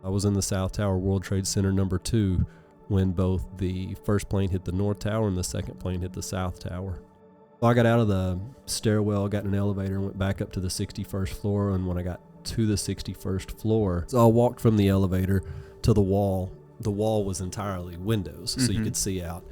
I was in the South Tower, World Trade Center number 2, when both the first plane hit the North Tower and the second plane hit the South Tower. I got out of the stairwell, got in an elevator, and went back up to the 61st floor. And when I got to the 61st floor, so I walked from the elevator to the wall. The wall was entirely windows, so you could see out.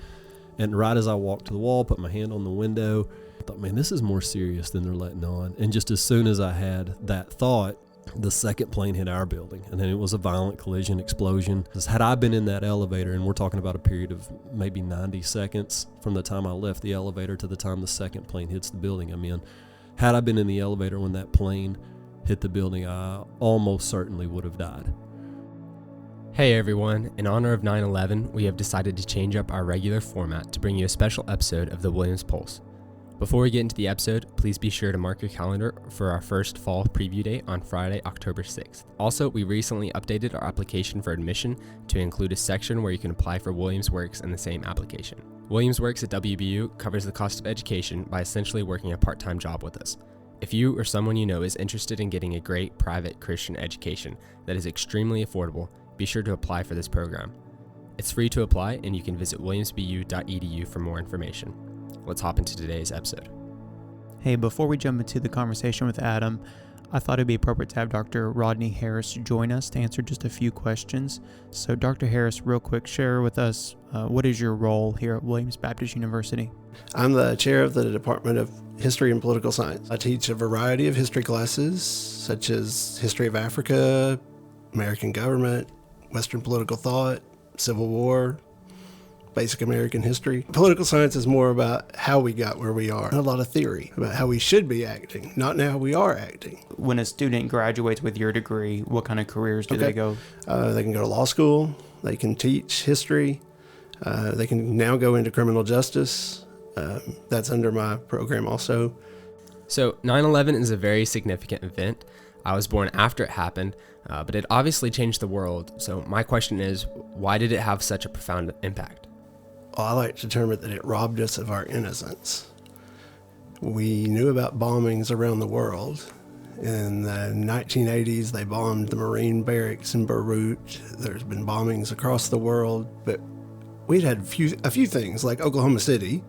And right as I walked to the wall, put my hand on the window, I thought, man, this is more serious than they're letting on. And just as soon as I had that thought, the second plane hit our building, and then it was a violent collision explosion. Had I been in that elevator, and we're talking about a period of maybe 90 seconds from the time I left the elevator to the time the second plane hits the building I'm in, had I been in the elevator when that plane hit the building, I almost certainly would have died. Hey everyone, in honor of 9/11, we have decided to change up our regular format to bring you a special episode of the Williams Pulse. Before we get into the episode, please be sure to mark your calendar for our first fall preview date on Friday, October 6th. Also, we recently updated our application for admission to include a section where you can apply for Williams Works in the same application. Williams Works at WBU covers the cost of education by essentially working a part-time job with us. If you or someone you know is interested in getting a great private Christian education that is extremely affordable, be sure to apply for this program. It's free to apply, and you can visit williamsbu.edu for more information. Let's hop into today's episode. Hey, before we jump into the conversation with Adam, I thought it'd be appropriate to have Dr. Rodney Harris join us to answer just a few questions. So Dr. Harris, real quick, share with us what is your role here at Williams Baptist University? I'm the chair of the Department of History and Political Science. I teach a variety of history classes, such as history of Africa, American government, Western political thought, Civil War, basic American history. Political science is more about how we got where we are. A lot of theory about how we should be acting, not how we are acting. When a student graduates with your degree, what kind of careers do they go? They can go to law school. They can teach history. They can now go into criminal justice. That's under my program also. So 9/11 is a very significant event. I was born after it happened, but it obviously changed the world. So my question is, why did it have such a profound impact? Well, I like to term it that it robbed us of our innocence. We knew about bombings around the world. In the 1980s, they bombed the Marine barracks in Beirut. There's been bombings across the world, but we'd had a few things like Oklahoma City,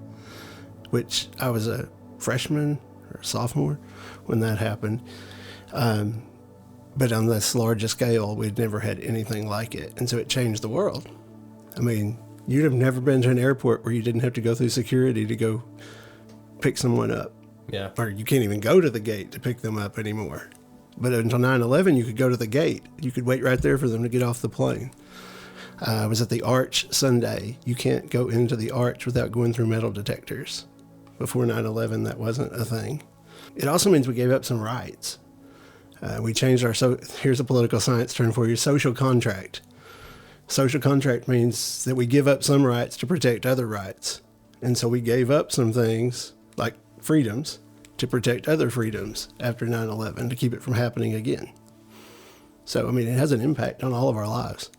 which I was a freshman or sophomore when that happened. But on this larger scale, we'd never had anything like it. And so it changed the world. I mean, you'd have never been to an airport where you didn't have to go through security to go pick someone up. Yeah. Or you can't even go to the gate to pick them up anymore. But until 9/11, you could go to the gate. You could wait right there for them to get off the plane. I was at the Arch Sunday. You can't go into the Arch without going through metal detectors. Before 9/11, that wasn't a thing. It also means we gave up some rights. We changed here's a political science term for you, social contract. Social contract means that we give up some rights to protect other rights. And so we gave up some things, like freedoms, to protect other freedoms after 9/11 to keep it from happening again. So, I mean, it has an impact on all of our lives.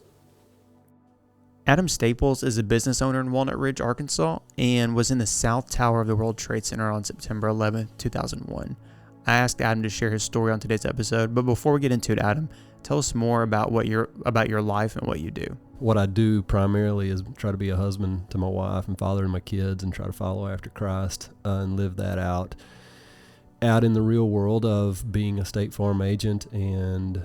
Adam Staples is a business owner in Walnut Ridge, Arkansas, and was in the South Tower of the World Trade Center on September 11th, 2001. I asked Adam to share his story on today's episode, but before we get into it, Adam, tell us more about your life and what you do. What I do primarily is try to be a husband to my wife and father and my kids, and try to follow after Christ and live that out in the real world of being a State Farm agent and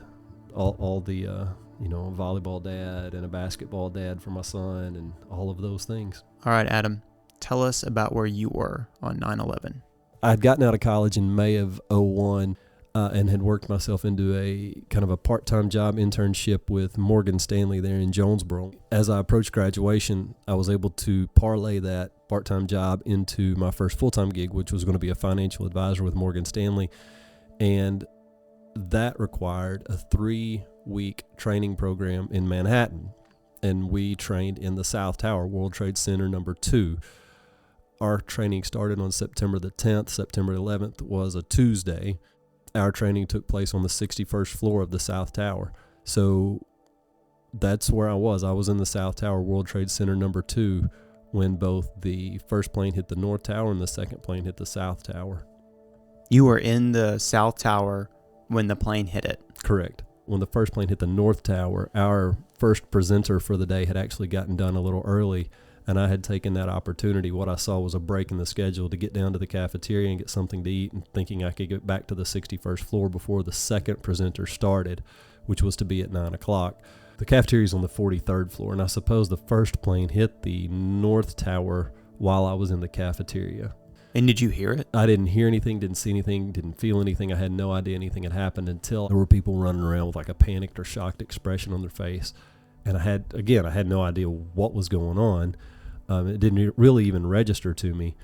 all the volleyball dad and a basketball dad for my son and all of those things. All right, Adam, tell us about where you were on 9/11. I'd gotten out of college in May of 2001 and had worked myself into a kind of a part-time job internship with Morgan Stanley there in Jonesboro. As I approached graduation, I was able to parlay that part-time job into my first full-time gig, which was going to be a financial advisor with Morgan Stanley. And that required a 3-week training program in Manhattan. And we trained in the South Tower, World Trade Center number 2. Our training started on September the 10th. September 11th was a Tuesday. Our training took place on the 61st floor of the South Tower. So that's where I was. I was in the South Tower, World Trade Center number 2, when both the first plane hit the North Tower and the second plane hit the South Tower. You were in the South Tower when the plane hit it. Correct. when the first plane hit the North Tower, our first presenter for the day had actually gotten done a little early, and I had taken that opportunity. What I saw was a break in the schedule to get down to the cafeteria and get something to eat, and thinking I could get back to the 61st floor before the second presenter started, which was to be at 9 o'clock. The cafeteria is on the 43rd floor, and I suppose the first plane hit the North Tower while I was in the cafeteria. And did you hear it? I didn't hear anything, didn't see anything, didn't feel anything. I had no idea anything had happened until there were people running around with like a panicked or shocked expression on their face. And I had no idea what was going on. It didn't really even register to me.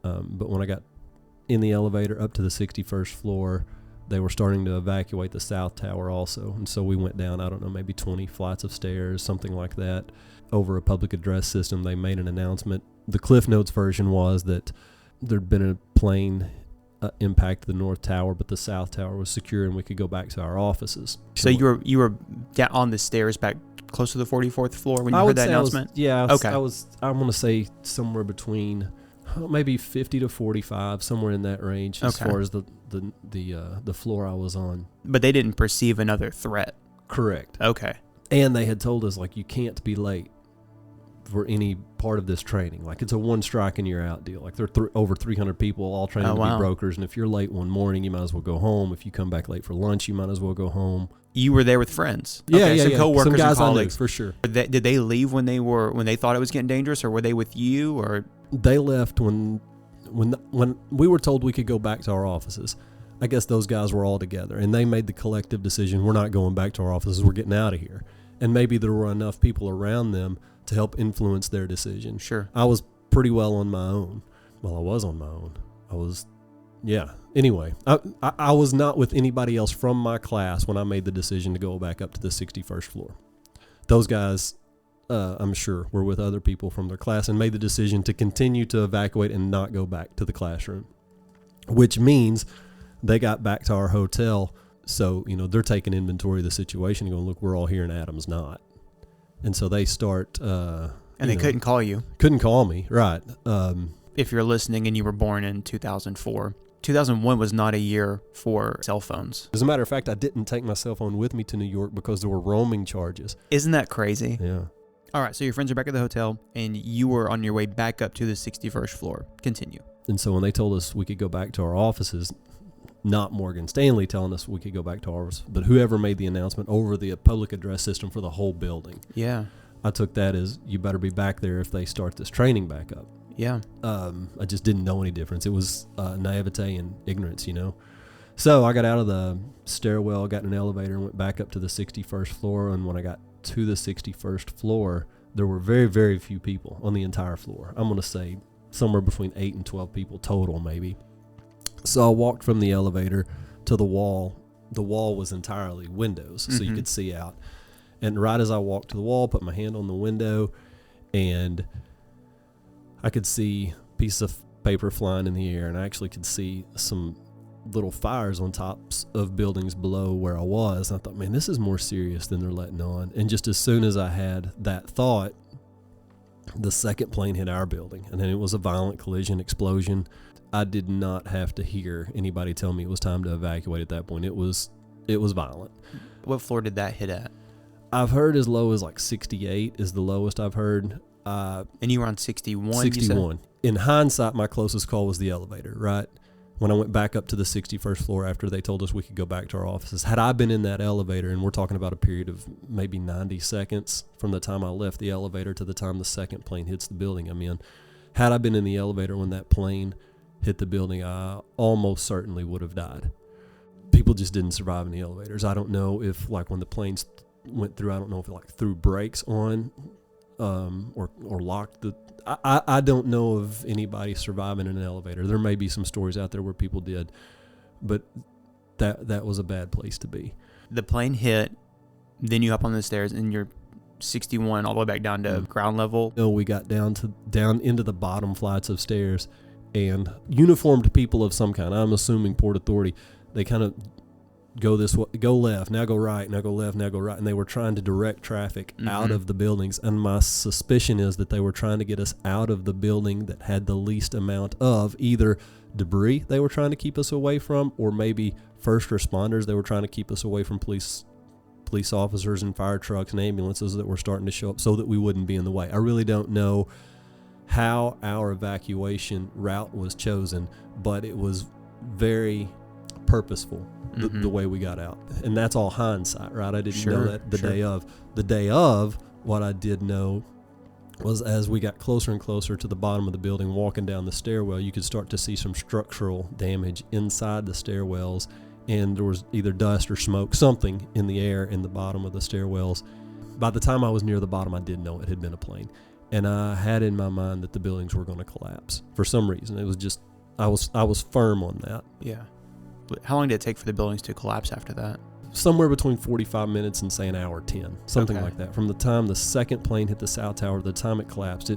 But when I got in the elevator up to the 61st floor, they were starting to evacuate the South Tower also. And so we went down, I don't know, maybe 20 flights of stairs, something like that. Over a public address system, they made an announcement. The Cliff Notes version was that there'd been a plane impact the North Tower, but the South Tower was secure and we could go back to our offices. So you were down on the stairs back close to the 44th floor when you heard that announcement? I want to say somewhere between maybe 50 to 45, somewhere in that range, as far as the floor I was on. But they didn't perceive another threat. Correct. Okay. And they had told us, like, you can't be late for any part of this training. Like, it's a one strike and you're out deal. Like, there are over 300 people all training to be brokers, and if you're late one morning, you might as well go home. If you come back late for lunch, you might as well go home. You were there with friends. Some coworkers, some guys and colleagues I knew, for sure. Did they leave when they thought it was getting dangerous, or were they with you? Or they left when we were told we could go back to our offices. I guess those guys were all together, and they made the collective decision: we're not going back to our offices. We're getting out of here. And maybe there were enough people around them to help influence their decision. Sure. I was pretty well on my own. Well, I was on my own. Anyway, I was not with anybody else from my class when I made the decision to go back up to the 61st floor. Those guys, I'm sure, were with other people from their class and made the decision to continue to evacuate and not go back to the classroom, which means they got back to our hotel. So, they're taking inventory of the situation and going, look, we're all here and Adam's not. And so they start... and they couldn't call you. Couldn't call me, right. If you're listening and you were born in 2004, 2001 was not a year for cell phones. As a matter of fact, I didn't take my cell phone with me to New York because there were roaming charges. Isn't that crazy? Yeah. All right, so your friends are back at the hotel, and you were on your way back up to the 61st floor. Continue. And so when they told us we could go back to our offices... Not Morgan Stanley telling us we could go back to ours, but whoever made the announcement over the public address system for the whole building. Yeah. I took that as, you better be back there if they start this training back up. Yeah. I just didn't know any difference. It was naivete and ignorance, So I got out of the stairwell, got in an elevator, and went back up to the 61st floor. And when I got to the 61st floor, there were very, very few people on the entire floor. I'm going to say somewhere between 8 and 12 people total, maybe. So I walked from the elevator to the wall. The wall was entirely windows, so you could see out. And right as I walked to the wall, put my hand on the window, and I could see a piece of paper flying in the air, and I actually could see some little fires on tops of buildings below where I was. And I thought, man, this is more serious than they're letting on. And just as soon as I had that thought, the second plane hit our building, and then it was a violent collision, explosion. I did not have to hear anybody tell me it was time to evacuate at that point. It was violent. What floor did that hit at? I've heard as low as like 68 is the lowest I've heard. And you were on 61? 61. In hindsight, my closest call was the elevator, right? When I went back up to the 61st floor after they told us we could go back to our offices. Had I been in that elevator, and we're talking about a period of maybe 90 seconds from the time I left the elevator to the time the second plane hits the building I'm in. Had I been in the elevator when that plane hit the building, I almost certainly would have died. People just didn't survive in the elevators. I don't know if, like, when the planes went through, I don't know if it like threw brakes on or locked the... I don't know of anybody surviving in an elevator. There may be some stories out there where people did, but that was a bad place to be. The plane hit, then you hop on the stairs, and you're 61 all the way back down to ground level. No, we got down into the bottom flights of stairs, and uniformed people of some kind, I'm assuming Port Authority, they kind of go this way, go left, now go right, now go left, now go right. And they were trying to direct traffic out of the buildings. And my suspicion is that they were trying to get us out of the building that had the least amount of either debris they were trying to keep us away from, or maybe first responders they were trying to keep us away from police police officers and fire trucks and ambulances that were starting to show up so that we wouldn't be in the way. I really don't know how our evacuation route was chosen, but it was very purposeful, the way we got out. And that's all hindsight, right? I didn't know that the day of. The day of, what I did know was as we got closer and closer to the bottom of the building, walking down the stairwell, you could start to see some structural damage inside the stairwells, and there was either dust or smoke, something in the air in the bottom of the stairwells. By the time I was near the bottom, I did know it had been a plane. And I had in my mind that the buildings were going to collapse for some reason. It was just, I was firm on that. Yeah. How long did it take for the buildings to collapse after that? Somewhere between 45 minutes and say an hour 10, something like that. From the time the second plane hit the South Tower to the time it collapsed,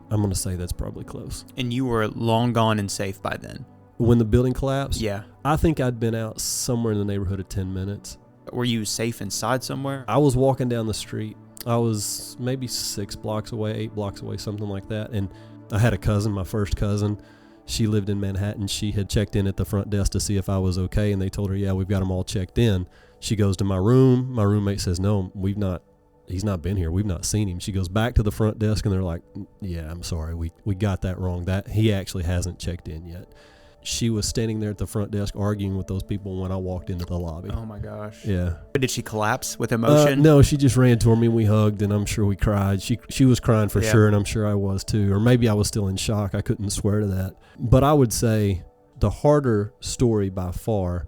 I'm going to say that's probably close. And you were long gone and safe by then? When the building collapsed? Yeah. I think I'd been out somewhere in the neighborhood of 10 minutes. Were you safe inside somewhere? I was walking down the street. I was maybe 6 blocks away, 8 blocks away, something like that. And I had a cousin, my first cousin. She lived in Manhattan. She had checked in at the front desk to see if I was okay, and they told her, yeah, we've got them all checked in. She goes to my room. My roommate says, no, he's not been here. We've not seen him. She goes back to the front desk, and they're like, yeah, I'm sorry. We got that wrong. That he actually hasn't checked in yet. She was standing there at the front desk arguing with those people when I walked into the lobby. Oh, my gosh. Yeah. Did she collapse with emotion? No, she just ran toward me and we hugged, and I'm sure we cried. She was crying for sure, and I'm sure I was too. Or maybe I was still in shock. I couldn't swear to that. But I would say the harder story by far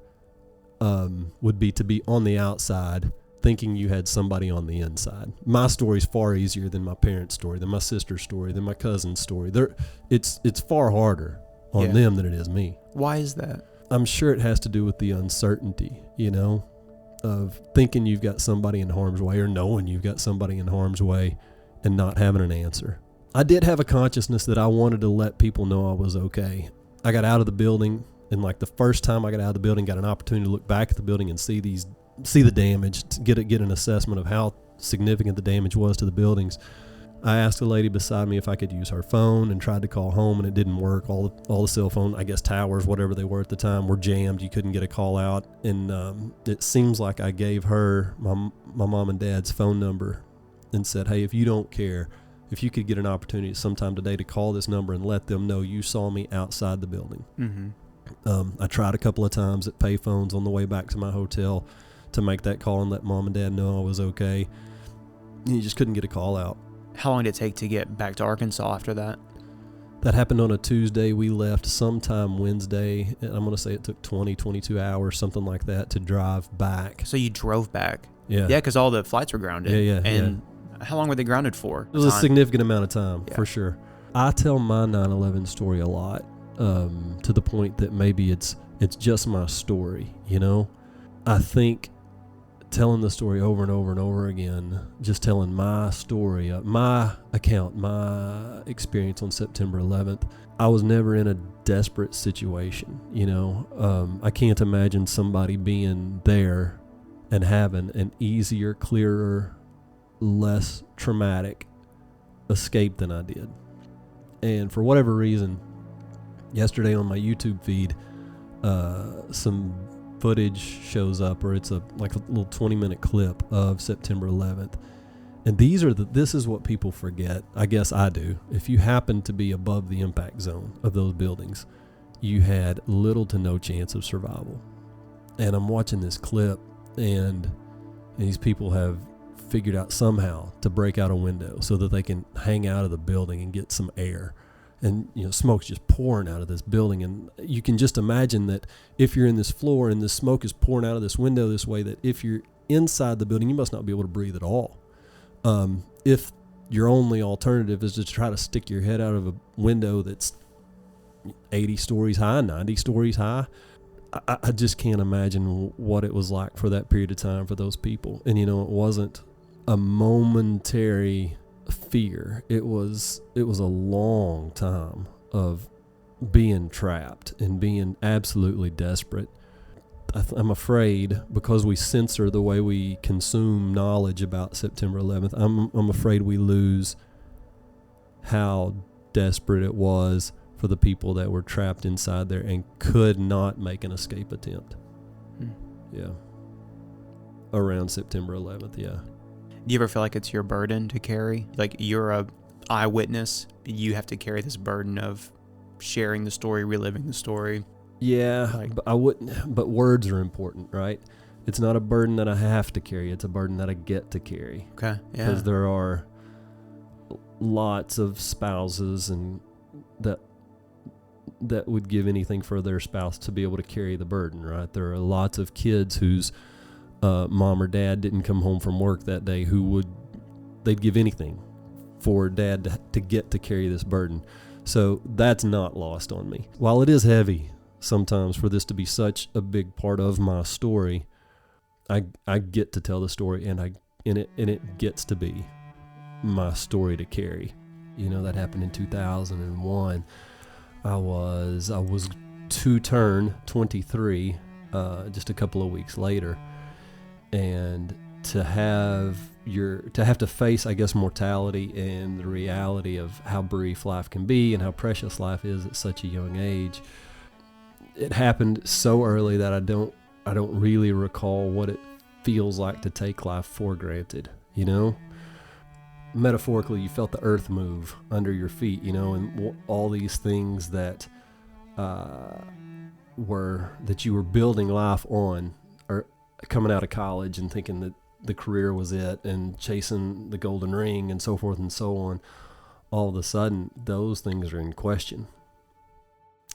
would be to be on the outside thinking you had somebody on the inside. My story's far easier than my parents' story, than my sister's story, than my cousin's story. It's far harder on them than it is me. Why is that? I'm sure it has to do with the uncertainty, of thinking you've got somebody in harm's way or knowing you've got somebody in harm's way and not having an answer. I did have a consciousness that I wanted to let people know I was okay. I got out of the building, and like the first time I got out of the building, got an opportunity to look back at the building and see the damage, to get an assessment of how significant the damage was to the buildings. I asked the lady beside me if I could use her phone and tried to call home, and it didn't work. All the cell phone, I guess towers, whatever they were at the time, were jammed. You couldn't get a call out. And it seems like I gave her my mom and dad's phone number and said, hey, if you don't care, if you could get an opportunity sometime today to call this number and let them know you saw me outside the building. Mm-hmm. I tried a couple of times at payphones on the way back to my hotel to make that call and let mom and dad know I was okay. You just couldn't get a call out. How long did it take to get back to Arkansas after that? That happened on a Tuesday. We left sometime Wednesday. I'm going to say it took 22 hours, something like that, to drive back. So you drove back? Yeah. Yeah, because all the flights were grounded. Yeah. And how long were they grounded for? It was a significant amount of time, for sure. I tell my 9/11 story a lot, to the point that maybe it's just my story, I think telling the story over and over and over again, just telling my story, my account, my experience on September 11th, I was never in a desperate situation, I can't imagine somebody being there and having an easier, clearer, less traumatic escape than I did. And for whatever reason, yesterday on my YouTube feed, some footage shows up, or it's a little 20-minute clip of September 11th. And this is what people forget. I guess I do. If you happen to be above the impact zone of those buildings, you had little to no chance of survival. And I'm watching this clip, and these people have figured out somehow to break out a window so that they can hang out of the building and get some air. And smoke's just pouring out of this building, and you can just imagine that if you're in this floor and the smoke is pouring out of this window this way, that if you're inside the building, you must not be able to breathe at all. If your only alternative is to try to stick your head out of a window that's 80 stories high, 90 stories high, I just can't imagine what it was like for that period of time for those people. And it wasn't a momentary fear. It was a long time of being trapped and being absolutely desperate. I'm afraid, because we censor the way we consume knowledge about September 11th, I'm afraid we lose how desperate it was for the people that were trapped inside there and could not make an escape attempt. Yeah. around September 11th, yeah. Do you ever feel like it's your burden to carry? Like you're a eyewitness, you have to carry this burden of sharing the story, reliving the story. Yeah, Like- but I wouldn't. But words are important, right? It's not a burden that I have to carry. It's a burden that I get to carry. Okay, yeah. Because there are lots of spouses and that would give anything for their spouse to be able to carry the burden, right? There are lots of kids whose mom or dad didn't come home from work that day they'd give anything for dad to get to carry this burden. So that's not lost on me. While it is heavy sometimes for this to be such a big part of my story, I get to tell the story, and it gets to be my story to carry. You know, that happened in 2001. I was to turn 23 just a couple of weeks later, and to have to face, I guess, mortality and the reality of how brief life can be and how precious life is at such a young age. It happened so early that I don't really recall what it feels like to take life for granted, you know? Metaphorically, you felt the earth move under your feet, you know, and all these things that you were building life on, or coming out of college and thinking that the career was it and chasing the golden ring and so forth and so on. All of a sudden, those things are in question.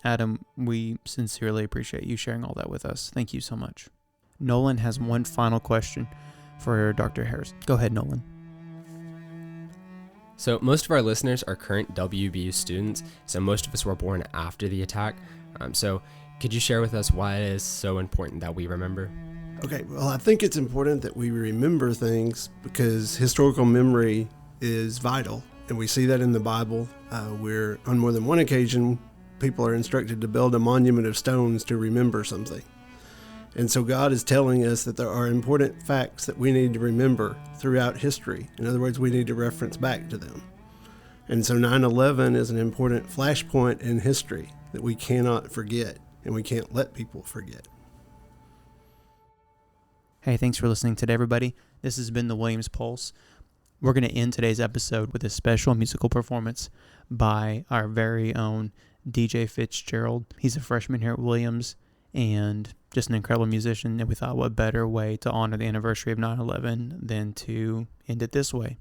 Adam, we sincerely appreciate you sharing all that with us. Thank you so much. Nolan has one final question for Dr. Harris. Go ahead, Nolan. So most of our listeners are current WVU students, so most of us were born after the attack. So could you share with us why it is so important that we remember? Okay, well, I think it's important that we remember things because historical memory is vital. And we see that in the Bible, where on more than one occasion, people are instructed to build a monument of stones to remember something. And so God is telling us that there are important facts that we need to remember throughout history. In other words, we need to reference back to them. And so 9/11 is an important flashpoint in history that we cannot forget, and we can't let people forget. Hey, thanks for listening today, everybody. This has been the Williams Pulse. We're going to end today's episode with a special musical performance by our very own DJ Fitzgerald. He's a freshman here at Williams and just an incredible musician, and we thought what better way to honor the anniversary of 9/11 than to end it this way.